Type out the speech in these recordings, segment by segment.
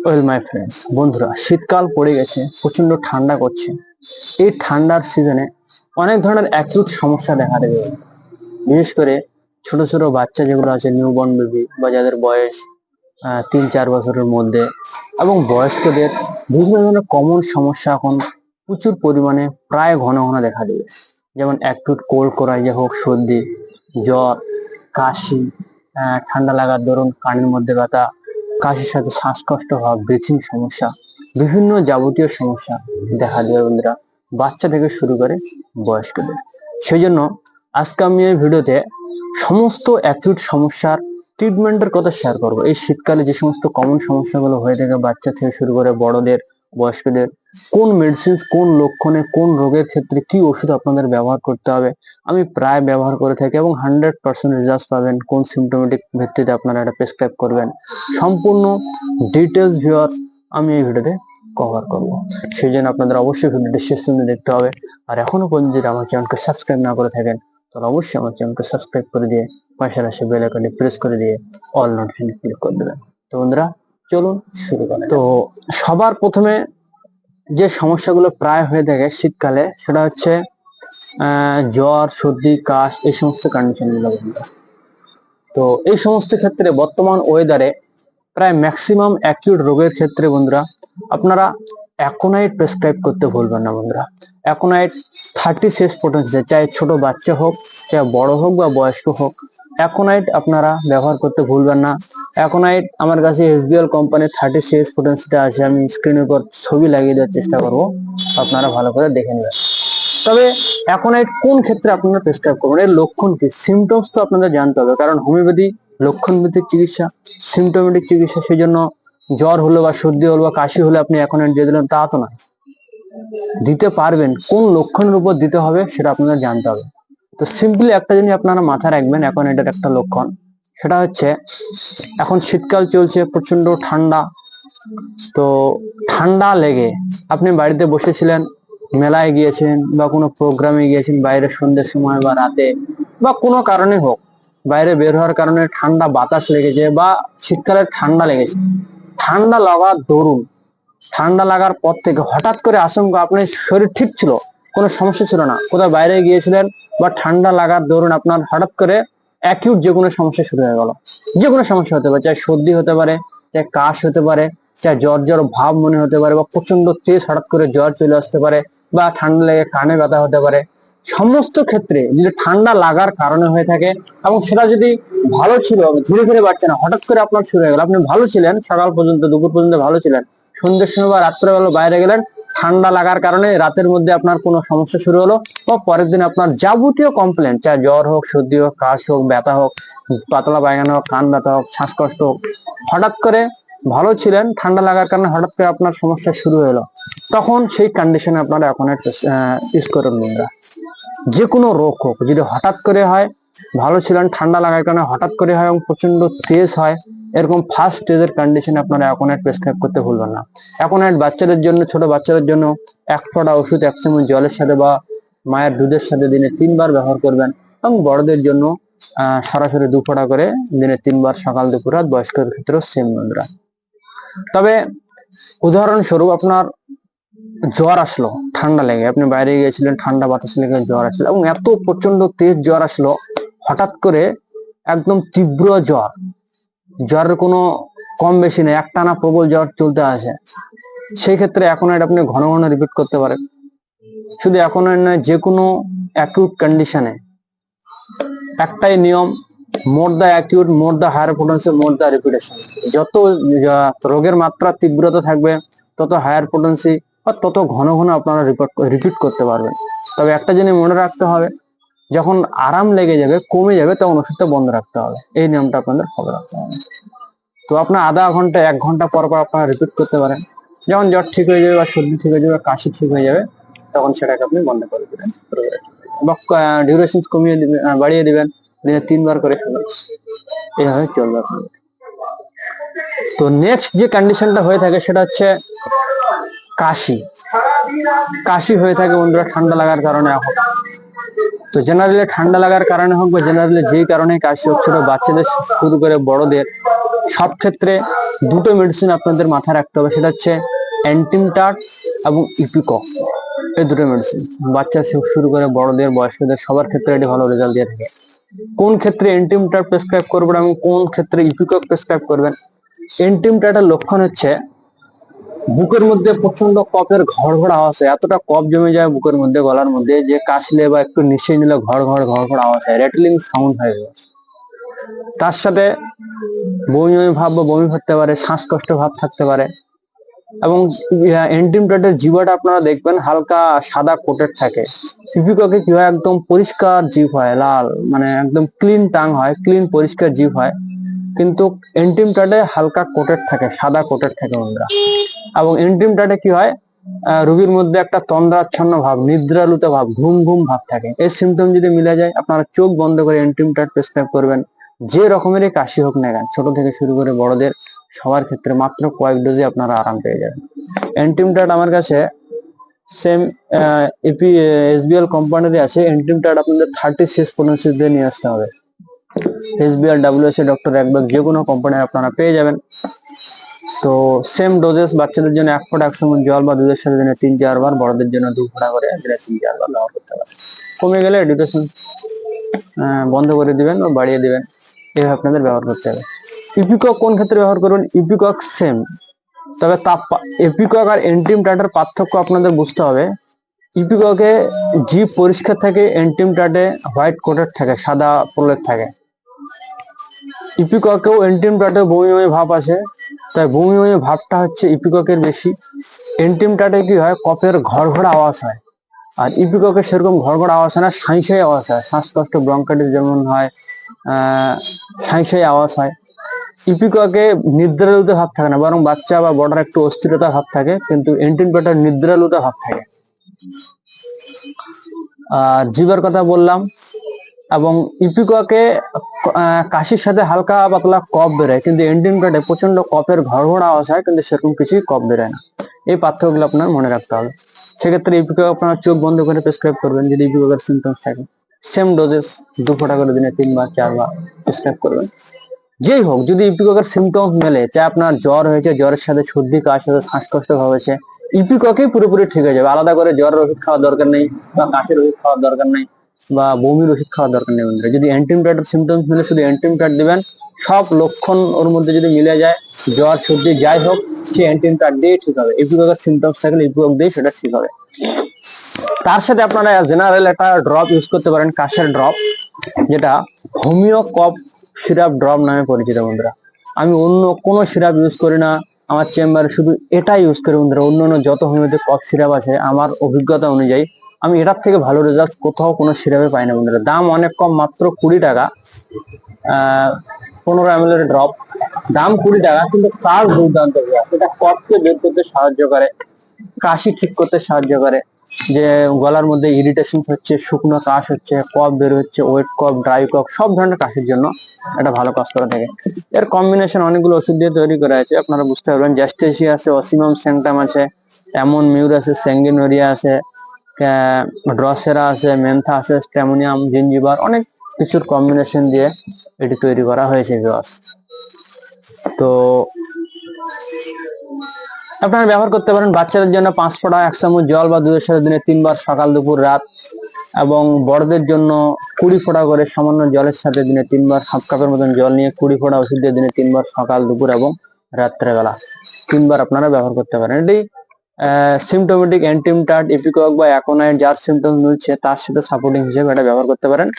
Well my friends, বন্ধুরা, শীতকাল পড়ে গেছে, প্রচন্ড ঠান্ডা করছে। এই ঠান্ডার সিজনে অনেক ধরনের অ্যাকিউট সমস্যা দেখা দেবে। বিশেষ করে ছোট ছোট বাচ্চা যেগুলো আছে, নিউবর্ন বেবি বা যাদের বয়স 3-4 বছরের মধ্যে, এবং বয়স্কদের বিভিন্ন ধরনের কমন সমস্যা এখন প্রচুর পরিমাণে প্রায় ঘন ঘন দেখা দেবে। যেমন অ্যাকিউট কোল্ড করাইজা হোক, সর্দি, জ্বর, কাশি, ঠান্ডা লাগার দরুন কানের মধ্যে ব্যথা, কাশির সাথে শ্বাসকষ্ট হওয়া, ব্রিথিং সমস্যা, বিভিন্ন যাবতীয় সমস্যা দেখা দেবে বন্ধুরা, বাচ্চা থেকে শুরু করে বয়স্কদের। সেই জন্য আজকে আমি এই ভিডিওতে সমস্ত অ্যাকিউট সমস্যার ট্রিটমেন্টের কথা শেয়ার করবো। এই শীতকালে যে সমস্ত কমন সমস্যাগুলো হয়ে থাকে বাচ্চা থেকে শুরু করে বড়দের, বয়স্কদের, কোন মেডিসিন, কোন লক্ষণে, কোন রোগের ক্ষেত্রে কি ওষুধ আপনাদের ব্যবহার করতে হবে, আমি প্রায় ব্যবহার করে থাকি এবং 100% রেজাল্ট পাবেন। কোন সিমটোমেটিক ভিত্তিতে আপনারা এটা প্রেসক্রাইব করবেন, সম্পূর্ণ ডিটেলস ভিউয়ার্স আমি এই ভিডিওতে কভার করব। সেই জন্য আপনাদের অবশ্যই ভিডিওটি শেষ পর্যন্ত দেখতে হবে। আর এখনো পর্যন্ত যদি আমার চ্যানেলকে সাবস্ক্রাইব না করে থাকেন, তাহলে অবশ্যই আমার চ্যানেলকে সাবস্ক্রাইব করে দিয়ে পাশের আসে বেল আইকনটি প্রেস করে দিয়ে অল নোটিফিকেশন ক্লিক করে দেবেন। তো বন্ধুরা, চলুন শুরু করা যাক। তো সবার প্রথমে যে সমস্যাগুলো প্রায় হয়ে থাকে শীতকালে, সেটা হচ্ছে জ্বর, সর্দি, কাশ, এই সমস্ত কন্ডিশন গুলো। তো এই সমস্ত ক্ষেত্রে বর্তমান ওয়েদারে প্রায় ম্যাক্সিমাম অ্যাকিউট রোগের ক্ষেত্রে বন্ধুরা আপনারা অ্যাকোনাইট প্রেসক্রাইব করতে ভুলবেন না। বন্ধুরা, অ্যাকোনাইট 30 পোটেনসি, চাই ছোট বাচ্চা হোক, চাই বড় হোক বা বয়স্ক হোক, অ্যাকোনাইট আপনারা ব্যবহার করতে ভুলবেন না। অ্যাকোনাইট আমার কাছে এসবিএল কোম্পানির 30 পোটেনসিটা আছে, আমি স্ক্রিনের উপর ছবি লাগিয়ে দেওয়ার চেষ্টা করব, আপনারা ভালো করে দেখে নেবেন। তবে অ্যাকোনাইট কোন ক্ষেত্রে আপনারা প্রেসক্রাইব করবেন, এর লক্ষণ কি, সিমটমস তো আপনাদের জানতে হবে, কারণ হোমিওপ্যাথি লক্ষণ ভিত্তিক চিকিৎসা, সিমটোমেটিক চিকিৎসা। সেই জন্য জ্বর হলো বা সর্দি হলো বা কাশি হলে আপনি অ্যাকোনাইট দিয়ে দিলেন তা তো নয়, দিতে পারবেন, কোন লক্ষণের উপর দিতে হবে সেটা আপনাদের জানতে হবে। তো সিম্পলি একটা জিনিস আপনারা মাথায় রাখবেন, অ্যাকোনাইটের একটা লক্ষণ, সেটা হচ্ছে এখন শীতকাল চলছে, প্রচন্ড ঠান্ডা। তো ঠান্ডা লেগে আপনি বাড়িতে বসেছিলেন, মেলায় গিয়েছেন বা কোনো প্রোগ্রামে গিয়েছেন, বাইরে সন্ধ্যের সময় বা রাতে বা কোনো কারণে হোক বাইরে বের হওয়ার কারণে ঠান্ডা বাতাস লেগেছে বা শীতকালে ঠান্ডা লেগেছে। ঠান্ডা লাগার দরুন, ঠান্ডা লাগার পর থেকে হঠাৎ করে আচমকা আপনার শরীর ঠিক ছিল, কোনো সমস্যা ছিল না, কোথাও বাইরে গিয়েছিলেন, বা ঠান্ডা লাগার দরুন আপনার হঠাৎ করে অ্যাকিউট যে কোনো সমস্যা শুরু হয়ে গেল। যে কোনো সমস্যা হতে পারে, চাই সর্দি হতে পারে, চাই কাশ হতে পারে, চাই জ্বর জ্বর ভাব মনে হতে পারে, বা প্রচন্ড তেজ হঠাৎ করে জ্বর চলে আসতে পারে, বা ঠান্ডা লেগে কানে ব্যথা হতে পারে। সমস্ত ক্ষেত্রে যদি ঠান্ডা লাগার কারণে হয়ে থাকে এবং সেটা যদি ভালো ছিল, ধীরে ধীরে বাড়ছে না, হঠাৎ করে আপনার শুরু হয়ে গেল, আপনি ভালো ছিলেন, সকাল পর্যন্ত দুপুর পর্যন্ত ভালো ছিলেন, সন্ধ্যের সময় বা রাত্রেবেলা বাইরে গেলেন, ঠান্ডা লাগার কারণে রাতের মধ্যে আপনার কোনো সমস্যা শুরু হলো, বা পরের দিন আপনার যাবতীয় কমপ্লেন, চাই জ্বর হোক, সর্দি হোক, কাশ হোক, ব্যথা হোক, পাতলা পায়খানা হোক, কান ব্যথা হোক, শ্বাসকষ্ট হোক, হঠাৎ করে ভালো ছিলেন, ঠান্ডা লাগার কারণে হঠাৎ করে আপনার সমস্যা শুরু হলো, তখন সেই কন্ডিশনে আপনারা এখন ইউজ করুন। বন্ধুরা, যে কোনো রোগ হোক, যদি হঠাৎ করে হয়, ভালো ছিলেন, ঠান্ডা লাগার কারণে হঠাৎ করে হয় এবং প্রচন্ড তেজ হয়, এরকম ফার্স্ট স্টেজের কন্ডিশনে আপনারা অ্যাকোনাইট প্রেসক্রাইব করতে ভুলবেন না। অ্যাকোনাইট বাচ্চাদের জন্য, ছোট বাচ্চাদের জন্য 1 ফোঁটা ওষুধ 1 চামচ জলের সাথে বা মায়ের দুধের সাথে দিনে 3 বার ব্যবহার করবেন, এবং বড়দের জন্য সরাসরি 2 ফোঁটা করে দিনে 3 বার, সকাল দুপুর রাত। বয়স্কদের ক্ষেত্রেও সেম। বন্ধুরা, তবে উদাহরণস্বরূপ আপনার জ্বর আসলো, ঠান্ডা লেগে আপনি বাইরে গিয়েছিলেন, ঠান্ডা বাতাস লেগে জ্বর আসলো এবং এত প্রচন্ড তেজ জ্বর আসলো, হঠাৎ করে একদম তীব্র জ্বর, জ্বরের কোনো কম বেশি নেই, একটানা প্রবল জ্বর চলতে আসে, সেই ক্ষেত্রে অ্যাকোনাইট আপনি ঘন ঘন রিপিট করতে পারেন। শুধু অ্যাকোনাইট নয়, যে কোনো অ্যাকিউট কন্ডিশনে একটাই নিয়ম, more the acute, more the higher potency, more the repetition. যত রোগের মাত্রা তীব্রতা থাকবে, তত হায়ার পোটেন্সি বা তত ঘন ঘন আপনারা রিপিট করতে পারবেন। তবে একটা জিনিস মনে রাখতে হবে, যখন আরাম লেগে যাবে, কমে যাবে, তখন ওষুধটা বন্ধ রাখতে হবে। এই নিয়মটা আপনাদের ফলো রাখতে হবে। তো আপনার আধা ঘন্টা 1 ঘন্টা পর পর আপনারা রিপিট করতে পারেন। যখন জ্বর ঠিক হয়ে যাবে বা সর্দি ঠিক হয়ে যাবে বা কাশি ঠিক হয়ে যাবে, তখন সেটাকে আপনি বন্ধ করে দেবেন বা ডিউরেশন কমিয়ে দিবেন, বাড়িয়ে দিবেন, দিনে 3 বার করে খেলেন, এইভাবে চলবে আপনাদের। তো নেক্সট যে কন্ডিশনটা হয়ে থাকে সেটা হচ্ছে কাশি। কাশি হয়ে থাকে বন্ধুরা ঠান্ডা লাগার কারণে হোক, তো জেনারেলি ঠান্ডা লাগার কারণে হোক বা জেনারেলি যেই কারণে কাশি হচ্ছিল, বাচ্চাদের শুরু করে বড়দের সব ক্ষেত্রে দুটো মেডিসিন আপনাদের মাথায় রাখতে হবে, সেটা হচ্ছে অ্যান্টিমটাট এবং ইপিকক। এই দুটো মেডিসিন বাচ্চা শুরু করে বড়দের বয়স্কদের সবার ক্ষেত্রে এটি ভালো রেজাল্ট দিয়ে থাকে। কোন ক্ষেত্রে অ্যান্টিমটাট প্রেসক্রাইব করবেন এবং কোন ক্ষেত্রে ইপিকক প্রেসক্রাইব করবেন? অ্যান্টিমটাটের লক্ষণ হচ্ছে বুকের মধ্যে প্রচন্ড কফের ঘড় ঘড় আওয়াজ হয়, এতটা কফ জমে যায় বুকের মধ্যে, গলার মধ্যে, যে কাশলে বা একটু নিঃশ্বাস নিলে ঘড় ঘড় ঘড় ঘড় আওয়াজ হয়, রেটলিং সাউন্ড হয়। তার সাথে বমি বমি ভাব বা বমি করতে পারে, শ্বাসকষ্ট ভাব থাকতে পারে। এবং অ্যান্টিমটাটের জিভাটা আপনারা দেখবেন হালকা সাদা কোটেড থাকে। ইপিককে কি হয়, একদম পরিষ্কার জিভ হয়, লাল, মানে একদম ক্লিন টাং হয়, ক্লিন পরিষ্কার জিভ হয়। কিন্তু অ্যান্টিমটাটে হালকা কোটেড থাকে, সাদা কোটেড থাকে বন্ধুরা। এবং অ্যান্টিমটাটে কি হয়, রোগীর মধ্যে একটা তন্দ্রাচ্ছন্ন ভাব, নিদ্রালুত ভাব, ঘুম ঘুম ভাব থাকে। এই সিমটম যদি মিলে যায়, আপনারা চোখ বন্ধ করে অ্যান্টিমটাট প্রেসক্রাইব করবেন। যে রকমেরই কাশি হোক না কেন, ছোট থেকে শুরু করে বড়দের সবার ক্ষেত্রে মাত্র কয়েক ডোজে আপনারা আরাম পেয়ে যাবেন। অ্যান্টিমটাট আমার কাছে সেম এসবিএল কোম্পানির আছে। অ্যান্টিমটাট আপনাদের 36 পোটেনসি দিয়ে নিয়ে আসতে হবে। এসবিএল, ডাব্লিউএসএ, ডক্টর একবার যে কোনো কোম্পানির আপনারা পেয়ে যাবেন। তো সেম ডোজেস, বাচ্চাদের জন্য 1 ফোঁটা 1 চামচ জল বা দুধের সাথে দিনে 3-4 বার, বড়দের জন্য 2 ফোঁটা করে দিনে 3-4 বার ব্যবহার করতে পারেন। কমে গেলে ডিউরেশন বন্ধ করে দিবেন বা বাড়িয়ে দিবেন, এইভাবে আপনাদের ব্যবহার করতে হবে। ইপিকক কোন ক্ষেত্রে ব্যবহার করবেন? ইপিকক সেম, তবে ইপিকক আর অ্যান্টিমটাটের পার্থক্য আপনাদের বুঝতে হবে। ইপিককে জিভ পরিষ্কার থাকে, অ্যান্টিমটাটে হোয়াইট কোটেড থাকে, সাদা প্রলেপ থাকে। ইপিককেও অ্যান্টিমটাটে বমি বমি ভাব আসে, তাই বমি বমি ভাবটা হচ্ছে ইপিককের বেশি। অ্যান্টিমটাটে কি হয়, কফের ঘড় ঘড় আওয়াজ হয়। আর ইপিককে সেরকম ঘড় ঘড় আওয়াজ হয় না, সাঁই সাঁই আওয়াজ হয়। শ্বাসকষ্ট, ব্রঙ্কাইটিস যেমন হয়, সাঁই সাঁই আওয়াজ হয়। ইপিককে নিদ্রালুতে ভাব থাকে না, বরং বাচ্চা বা বড়রা একটু অস্থিরতা ভাব থাকে, কিন্তু অ্যান্টিমটাটের নিদ্রালুতে ভাব থাকে। জিভার কথা বললাম। এবং ইপিককে কাশির সাথে হালকা পাতলা কফ বেরোয়, কিন্তু অ্যান্টিমটাটে প্রচন্ড কফের ঘড় ঘড় আওয়াজ হয়, কিন্তু সেরকম কিছুই কফ বেরোয় না। এই পার্থক্যগুলো আপনার মনে রাখতে হবে। সেক্ষেত্রে ইপিকক আপনারা চোখ বন্ধ করে প্রেসক্রাইব করবেন যদি ইপিককের সিমটমস থাকে। সেম ডোজেস 2 ফোঁটা করে দিনে 3-4 বার প্রেসক্রাইব করবেন। যেই হোক, যদি ইপিককের সিমটমস মেলে, চাই আপনার জ্বর হয়েছে, জ্বরের সাথে সর্দি কাশ হয়েছে, শ্বাসকষ্ট ভাব হয়েছে, ইপিককেই পুরোপুরি ঠিক হয়ে যাবে। আলাদা করে জ্বরের ওষুধ খাওয়ার দরকার নেই, বা কাশের ওষুধ খাওয়ার দরকার নেই, বা বমির ওষুধ খাওয়ার দরকার নেই বন্ধুরা। যদি অ্যান্টিমটাটের সিমটমস মিলে, শুধু অ্যান্টিমটাট দিবেন। সব লক্ষণ ওর মধ্যে যদি মিলে যায়, জ্বর সর্দি যাই হোক, সে অ্যান্টিমটাট দিয়ে ঠিক হবে। ইপিককের সিমটমস থাকলে ইপিকক দিয়ে সেটা ঠিক হবে। তার সাথে আপনারা জেনারেল একটা ড্রপ ইউজ করতে পারেন, কাশের ড্রপ, যেটা হোমিও কফ সিরাপ ড্রপ নামে পরিচিত বন্ধুরা। আমি অন্য কোনো সিরাপ ইউজ করি না, আমার চেম্বারে শুধু এটাই ইউজ করি বন্ধুরা। অন্য যত হোমিওপ্যাথি কফ সিরাপ আছে, আমার অভিজ্ঞতা অনুযায়ী আমি এটার থেকে ভালো রেজাল্ট কোথাও কোনো সিরাপে পাই না বন্ধুরা। দাম অনেক কম, মাত্র 20 টাকা। 15 ml এর ড্রপ, দাম 20 টাকা, কিন্তু কাজ দুর্দান্ত। এটা কফকে বের করতে সাহায্য করে, কাশি ঠিক করতে সাহায্য করে। যে গলার মধ্যে ইরিটেশন হচ্ছে, শুকনো কাশ হচ্ছে, কফ বের হচ্ছে, ওয়েট কফ, ড্রাই কফ, সব ধরনের কাশির জন্য এটা ভালো কাজ করে থাকে। এর কম্বিনেশন অনেকগুলো ওষুধ দিয়ে তৈরি করা আছে, আপনারা বুঝতে পারবেন। জ্যাস্টেসিয়া আছে, অসিমাম স্যাংটাম আছে, অ্যামন মিউর আছে, স্যাঙ্গুইনোরিয়া আছে, ড্রসেরা আছে, মেন্থা আছে, স্ট্যামোনিয়াম, জিঞ্জিবার, অনেক কিছুর কম্বিনেশন দিয়ে এটি তৈরি করা হয়েছে ভিউয়ার্স। তো আপনারা ব্যবহার করতে পারেন বাচ্চাদের জন্য 5 ফোঁটা 1 চামচ জল বা দুধের সাথে দিনে 3 বার, সকাল দুপুর রাত। এবং বড়দের জন্য 20 ফোঁটা করে সামান্য জলের সাথে দিনে 3 বার, হাফ কাপের মতন জল নিয়ে 20 ফোঁটা ওষুধ দিয়ে দিনে 3 বার, সকাল দুপুর এবং রাত্রেবেলা 3 বার আপনারা ব্যবহার করতে পারেন। এটি সিমটোমেটিক অ্যান্টিমটাট, ইপিকক বা অ্যাকোনাইট যার সিমটম মিলছে তার সাথে সাপোর্টিং হিসেবে এটা ব্যবহার করতে পারেন।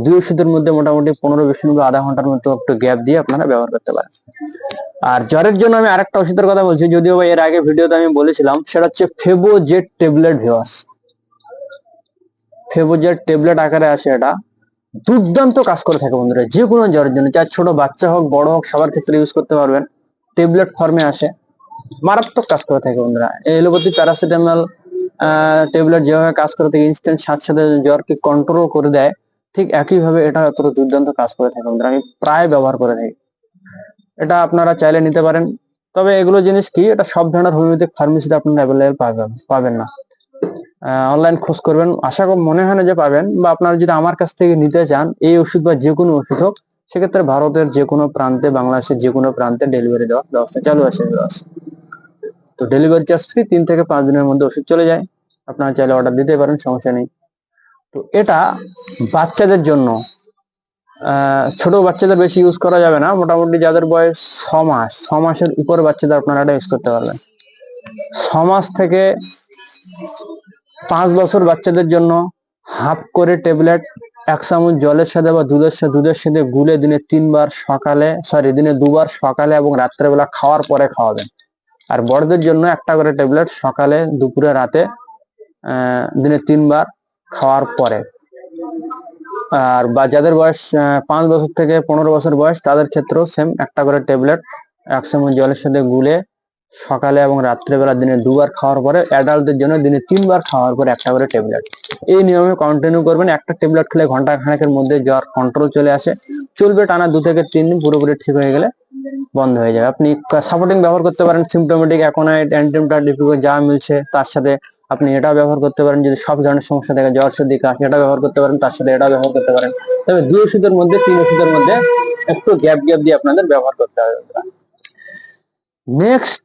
দুই ওষুধের মধ্যে মোটামুটি 15-20 মিনিট বা আধা ঘন্টার মতো একটু গ্যাপ দিয়ে আপনারা ব্যবহার করতে পারেন। আর জ্বরের জন্য আমি আরেকটা ওষুধের কথা বলছি, যদিও বা এর আগে ভিডিওতে আমি বলেছিলাম, সেটা হচ্ছে ফেবোজেট ট্যাবলেট ভিউয়ার্স। ফেবোজেট ট্যাবলেট আকারে আসে, এটা দুর্দান্ত কাজ করে থাকে বন্ধুরা। যে কোনো জ্বরের জন্য, চাই ছোট বাচ্চা হোক বড় হোক, সবার ক্ষেত্রে ইউজ করতে পারবেন। ট্যাবলেট ফর্মে আসে, মারাত্মক কাজ করে থাকে বন্ধুরা। এলোপ্যাথি প্যারাসিটামল ট্যাবলেট যেভাবে কাজ করে থাকে, ইনস্ট্যান্ট সাথে সাথে জ্বরকে কন্ট্রোল করে দেয়, ঠিক একইভাবে এটা এতটা দুর্দান্ত কাজ করে থাকে বন্ধুরা। আমি প্রায় ব্যবহার করে থাকি, এটা আপনারা চাইলে নিতে পারেন। তবে এগুলো জিনিস কি, এটা সব ধরনের হোমিওপ্যাথিক ফার্মেসিতে আপনারা অ্যাভেলেবল পাবেন না। অনলাইন খোঁজ করবেন, আশা করি মনে হয় না যে পাবেন। বা আপনারা যদি আমার কাছ থেকে নিতে চান, এই ওষুধ বা যে কোনো ওষুধ হোক, সেক্ষেত্রে ভারতের যে কোনো প্রান্তে, বাংলাদেশের যে কোনো প্রান্তে ডেলিভারি দেওয়ার ব্যবস্থা চালু আছে। তো ডেলিভারি চার্জ ফ্রি, 3 থেকে 5 দিনের মধ্যে ওষুধ চলে যায়। আপনারা চাইলে অর্ডার দিতে পারেন, সমস্যা নেই। তো এটা বাচ্চাদের জন্য, ছোট বাচ্চাদের বেশি ইউজ করা যাবে না, মোটামুটি যাদের বয়স 6 মাস, 6 মাসের উপরে বাচ্চাদের আপনারা এটা ইউজ করতে পারবেন। 6 মাস থেকে 5 বছর বাচ্চাদের জন্য হাফ করে ট্যাবলেট 1 চামচ জলের সাথে বা দুধের সাথে গুলে দিনে 2 বার সকালে এবং রাত্রেবেলা খাওয়ার পরে খাওয়াবেন। আর বড়দের জন্য একটা করে ট্যাবলেট সকালে, দুপুরে, রাতে, দিনে 3 বার খাওয়ার পরে। আর বা যাদের বয়স 5 বছর থেকে 15 বছর বয়স, তাদের ক্ষেত্রেও সেম একটা করে ট্যাবলেট 1 চামচ জলের সাথে গুলে সকালে এবং রাত্রেবেলা দিনে 2 বার খাওয়ার পরে। অ্যাডাল্টদের জন্য দিনে 3 বার খাওয়ার পরে একটা করে ট্যাবলেট। এই নিয়মে কন্টিনিউ করবেন। একটা ট্যাবলেট খেলে ঘন্টা খানেকের মধ্যে জ্বর কন্ট্রোল চলে আসে, চলবে টানা 2 থেকে 3 দিন, পুরোপুরি ঠিক হয়ে গেলে বন্ধ হয়ে যাবে। আপনি সাপোর্টিং ব্যবহার করতে পারেন, সিমটোমেটিক, অ্যাকোনাইট, অ্যান্টিমটা, ডিপিকো যা মিলছে তার সাথে আপনি এটা ব্যবহার করতে পারেন। যদি সব ধরনের সমস্যা থাকে, জ্বর, সর্দি, কাশি, এটা ব্যবহার করতে পারেন, তার সাথে এটা ব্যবহার করতে পারেন। তবে 3 ওষুধের মধ্যে একটু গ্যাপ দিয়ে আপনাদের ব্যবহার করতে হবে। নেক্সট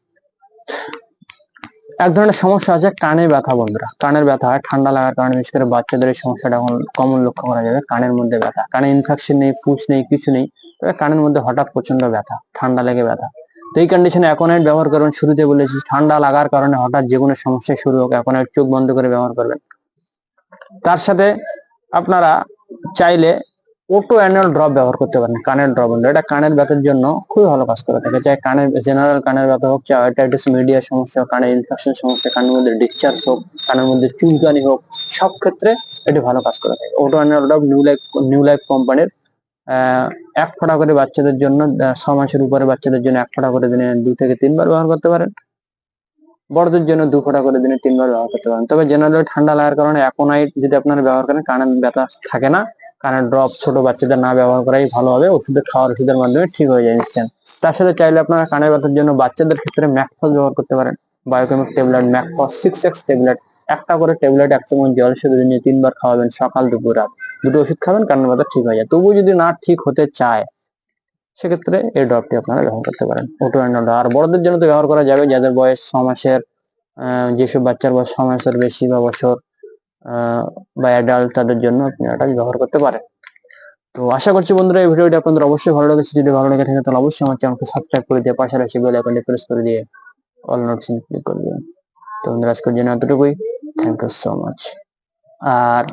এক ধরনের সমস্যা আছে কানে ব্যথা। বন্ধুরা, কানের ব্যথা হয় ঠান্ডা লাগার কারণে, বিশেষ করে বাচ্চাদের এই সমস্যাটা এখন কমন লক্ষ্য করা যাবে। কানের মধ্যে ব্যথা, কানে ইনফেকশন নেই, পুঁজ নেই, কিছু নেই, তবে কানের মধ্যে হঠাৎ প্রচন্ড ব্যথা, ঠান্ডা লেগে ব্যথা। তো এই কন্ডিশনে অ্যাকোনাইট ব্যবহার করবেন। শুরুতে বলেছি, ঠান্ডা লাগার কারণে হঠাৎ যে কোনো সমস্যা শুরু হোক, অ্যাকোনাইট চোখ বন্ধ করে ব্যবহার করবেন। তার সাথে আপনারা চাইলে অটো অ্যানুয়াল ড্রপ ব্যবহার করতে পারেন, কানের ড্রপ। এটা কানের ব্যথার জন্য খুবই ভালো কাজ করে থাকে। চাই কানের জেনারেল কানের ব্যথা হোক, চাই অটাইটিস মিডিয়ার সমস্যা, কানের ইনফেকশন সমস্যা, কানের মধ্যে ডিসচার্জ হোক, কানের মধ্যে চুলকানি হোক, সব ক্ষেত্রে এটি ভালো কাজ করে থাকে। Auto annual drop new life কোম্পানির। 1 ফোঁটা করে বাচ্চাদের জন্য, 6 মাসের উপরে বাচ্চাদের জন্য 1 ফোঁটা করে দিনে 2 থেকে 3 বার ব্যবহার করতে পারেন। বড়দের জন্য 2 ফোঁটা করে দিনে 3 বার ব্যবহার করতে পারেন। তবে জেনারেল ঠান্ডা লাগার কারণে অ্যাকোনাইট যদি আপনারা ব্যবহার করেন, কানের ব্যথা থাকে না। কানের ড্রপ ছোট বাচ্চাদের না ব্যবহার করাই ভালো হবে, ওষুধের মাধ্যমে ঠিক হয়ে যায় ইনস্ট্যান্ট। তার সাথে চাইলে আপনারা কানের ব্যথার জন্য বাচ্চাদের ক্ষেত্রে ম্যাকফস ব্যবহার করতে পারেন। বায়োকেমিক ট্যাবলেট, ম্যাকফস 6x ট্যাবলেট, একটা করে ট্যাবলেট 1 চামচ জলের সাথে দিনে 3 বার খাওয়াবেন, সকাল, দুপুর, রাত। দুটো ওষুধ খাবেন, কানের ব্যথা ঠিক হয়ে যায়। তবুও যদি না ঠিক হতে চায়, সেক্ষেত্রে এই ড্রপটি আপনারা ব্যবহার করতে পারেন, অটো অ্যানুয়াল ড্রপ। আর বড়দের জন্য তো ব্যবহার করা যাবে, যাদের বয়স 6 মাসের, যেসব বাচ্চার বয়স 6 মাসের বেশি বা বছর, বা অ্যাডাল্ট, তাদের জন্য আপনি এটা ব্যবহার করতে পারেন। তো আশা করছি বন্ধুরা এই ভিডিওটি আপনাদের অবশ্যই ভালো লেগেছে। যদি ভালো লেগে থাকে তাহলে অবশ্যই আমার চ্যানেলকে সাবস্ক্রাইব করে দিয়ে পাশাপাশি বেল আইকনটি প্রেস করে দিয়ে অল নোটিফিকেশন ক্লিক করে দিবেন। তো বন্ধুরা, আজকের জন্য এতটুকুই। Thank you so much. আর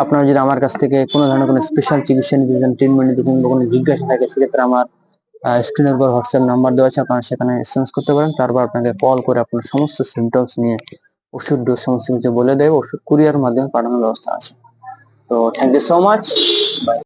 আপনারা যদি আমার কাছ থেকে কোনো ধরনের কোনো স্পেশাল চিকিৎসা নিতে চান, ট্রিটমেন্ট নিতে চান, বা কোনো জিজ্ঞাসা থাকে, সেক্ষেত্রে আমার স্ক্রিনের উপর হোয়াটসঅ্যাপ নাম্বার দেওয়া আছে, আপনারা সেখানে এসএমএস করতে পারেন। তারপর আপনাকে কল করে আপনার সমস্ত সিমটমস নিয়ে ওষুধ ডোজ সমস্ত কিছু বলে দেবে। ওষুধ কুরিয়ার মাধ্যমে পাঠানোর ব্যবস্থা আছে। তো thank you so much. By.